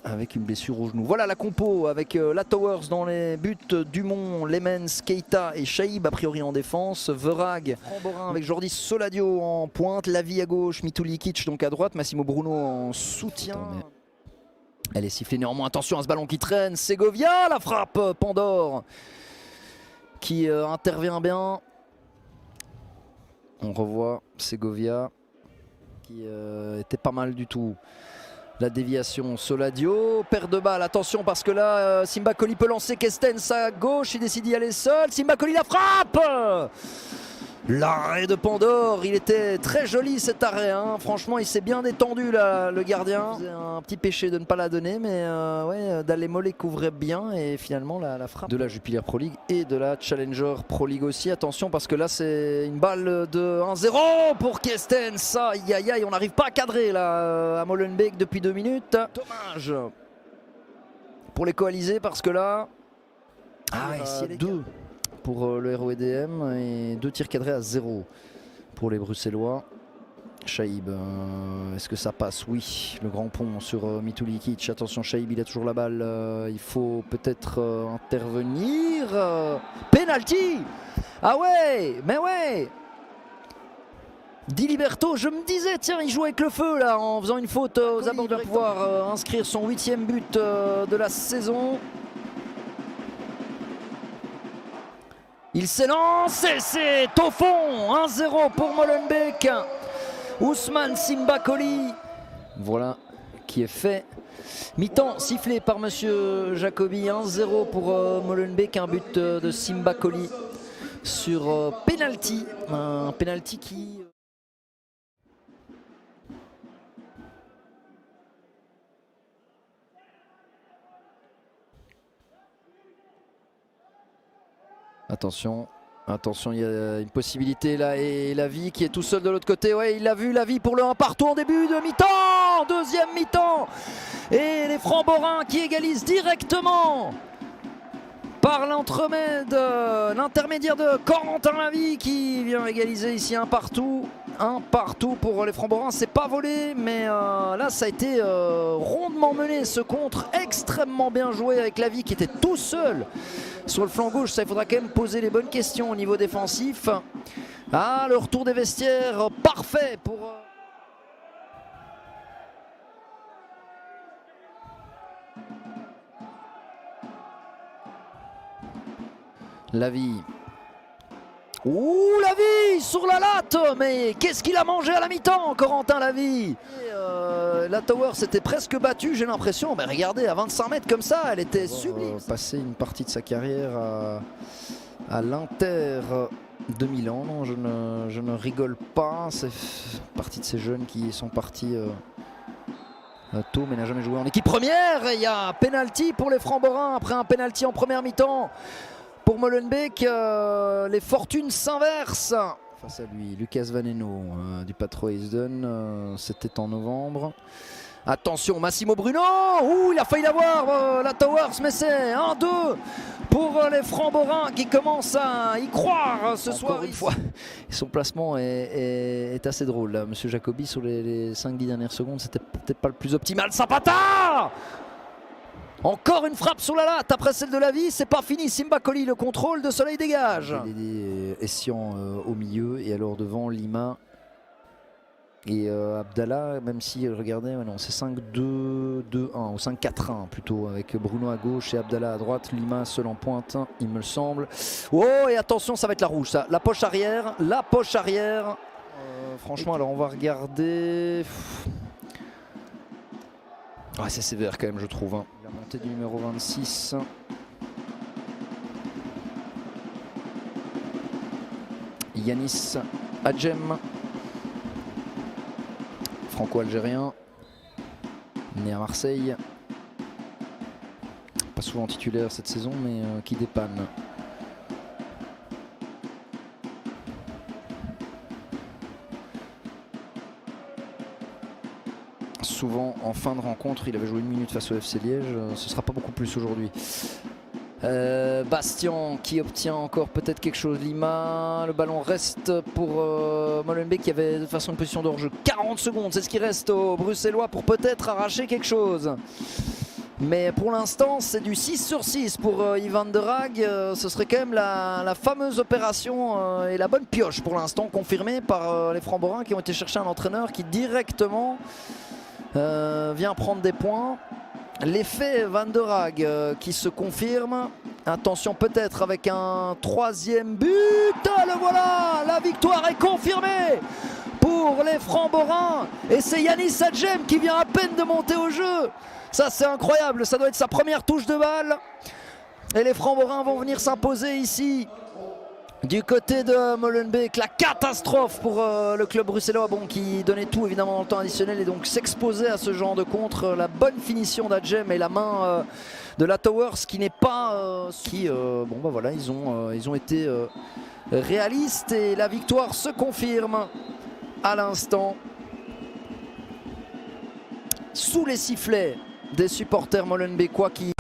avec une blessure au genou. Voilà la compo avec la Towers dans les buts, Dumont, Lemens, Keita et Chaïb a priori en défense, Verhaeghe, Framborin avec Jordi Soladio en pointe, Lavie à gauche, Mitulikic donc à droite, Massimo Bruno en soutien. Elle est sifflée néanmoins, attention à ce ballon qui traîne, Segovia, la frappe, Pandore qui intervient bien. On revoit Segovia qui était pas mal du tout. La déviation, Soladio, perte de balle, attention parce que là Simba Colli peut lancer Kestens à gauche, il décide d'y aller seul, Simba Colli la frappe. L'arrêt de Pandore, il était très joli cet arrêt, hein. Franchement il s'est bien détendu là, le gardien. C'est un petit péché de ne pas la donner, mais ouais, Dalle couvrait bien et finalement la frappe de la Jupiler Pro League et de la Challenger Pro League aussi. Attention parce que là c'est une balle de 1-0 pour Kestens. Aïe aïe aïe, on n'arrive pas à cadrer là à Molenbeek depuis 2 minutes. Dommage pour les coalisés parce que là, si 2 pour le ROEDM et 2 tirs cadrés à 0 pour les Bruxellois. Chaïb, est-ce que ça passe? Oui, le grand pont sur Mitulikic. Attention, Chaïb, il a toujours la balle. Il faut peut-être intervenir. Penalty! Ah ouais, mais ouais! Di Liberto, je me disais, tiens, il joue avec le feu là en faisant une faute aux abords de pouvoir inscrire son 8e but de la saison. Il s'élance et c'est au fond, 1-0 pour Molenbeek. Ousmane Simba Colli, voilà qui est fait. Mi-temps sifflé par monsieur Jacobi, 1-0 pour Molenbeek, un but de Simba Colli sur penalty. Un penalty qui... Attention, attention, il y a une possibilité là et Lavie qui est tout seul de l'autre côté. Ouais, il l'a vu, Lavie pour le 1 partout en début de mi-temps, deuxième mi-temps. Et les Framborins qui égalisent directement par l'intermédiaire de Corentin Lavie qui vient égaliser ici un partout. Un partout pour les Framborins, c'est pas volé, mais là ça a été rondement mené, ce contre extrêmement bien joué avec Lavie qui était tout seul sur le flanc gauche. Ça, il faudra quand même poser les bonnes questions au niveau défensif. Ah, le retour des vestiaires, parfait pour... Lavie. Ouh, Lavie sur la latte, mais qu'est-ce qu'il a mangé à la mi-temps, Corentin Lavie. La Tower s'était presque battue, j'ai l'impression. Mais regardez, à 25 mètres comme ça, elle était sublime. Passer une partie de sa carrière à l'Inter de Milan, non, je ne rigole pas. C'est partie de ces jeunes qui sont partis tôt, mais n'a jamais joué en équipe première. Et il y a penalty pour les Framborins après un penalty en première mi-temps. Pour Molenbeek, les fortunes s'inversent. Face à lui, Lucas Vaneno du Patro Eisden, c'était en novembre. Attention, Massimo Bruno, ouh, il a failli l'avoir, la Towers, mais c'est 1-2 pour les Framborins qui commencent à y croire ce soir. Une fois, son placement est assez drôle là, monsieur Jacobi, sur les 5-10 dernières secondes, c'était peut-être pas le plus optimal. Zapata! Encore une frappe sur la latte après celle de Lavie, c'est pas fini. Simba Colli, le contrôle de Soleil dégage. Essian au milieu et alors devant Lima et Abdallah, même si regardez, non, c'est 5-2-2-1 ou 5-4-1 plutôt, avec Bruno à gauche et Abdallah à droite, Lima seul en pointe, il me semble. Oh, et attention, ça va être la rouge ça, la poche arrière, franchement, alors on va regarder. Ouais, c'est sévère quand même, je trouve, hein. La montée du numéro 26. Yanis Adjem, franco-algérien, né à Marseille. Pas souvent titulaire cette saison, mais qui dépanne. Souvent en fin de rencontre, il avait joué 1 minute face au FC Liège, ce sera pas beaucoup plus aujourd'hui. Bastien qui obtient encore peut-être quelque chose, Lima, le ballon reste pour Molenbeek qui avait de toute façon une position de hors-jeu. 40 secondes, c'est ce qui reste aux Bruxellois pour peut-être arracher quelque chose. Mais pour l'instant, c'est du 6 sur 6 pour Yvan de Rag. Ce serait quand même la fameuse opération et la bonne pioche pour l'instant, confirmée par les Framborains qui ont été chercher un entraîneur qui directement vient prendre des points. L'effet Van de Rag qui se confirme. Attention peut-être avec un troisième but. Le voilà, la victoire est confirmée pour les Framborains. Et c'est Yanis Adjem qui vient à peine de monter au jeu. Ça c'est incroyable, ça doit être sa première touche de balle. Et les Framborains vont venir s'imposer ici. Du côté de Molenbeek, la catastrophe pour le club bruxellois, bon, qui donnait tout évidemment dans le temps additionnel et donc s'exposait à ce genre de contre. La bonne finition d'Adjem et la main de la Towers qui n'est pas... bon bah voilà, ils ont été réalistes et la victoire se confirme à l'instant. Sous les sifflets des supporters molenbeekois qui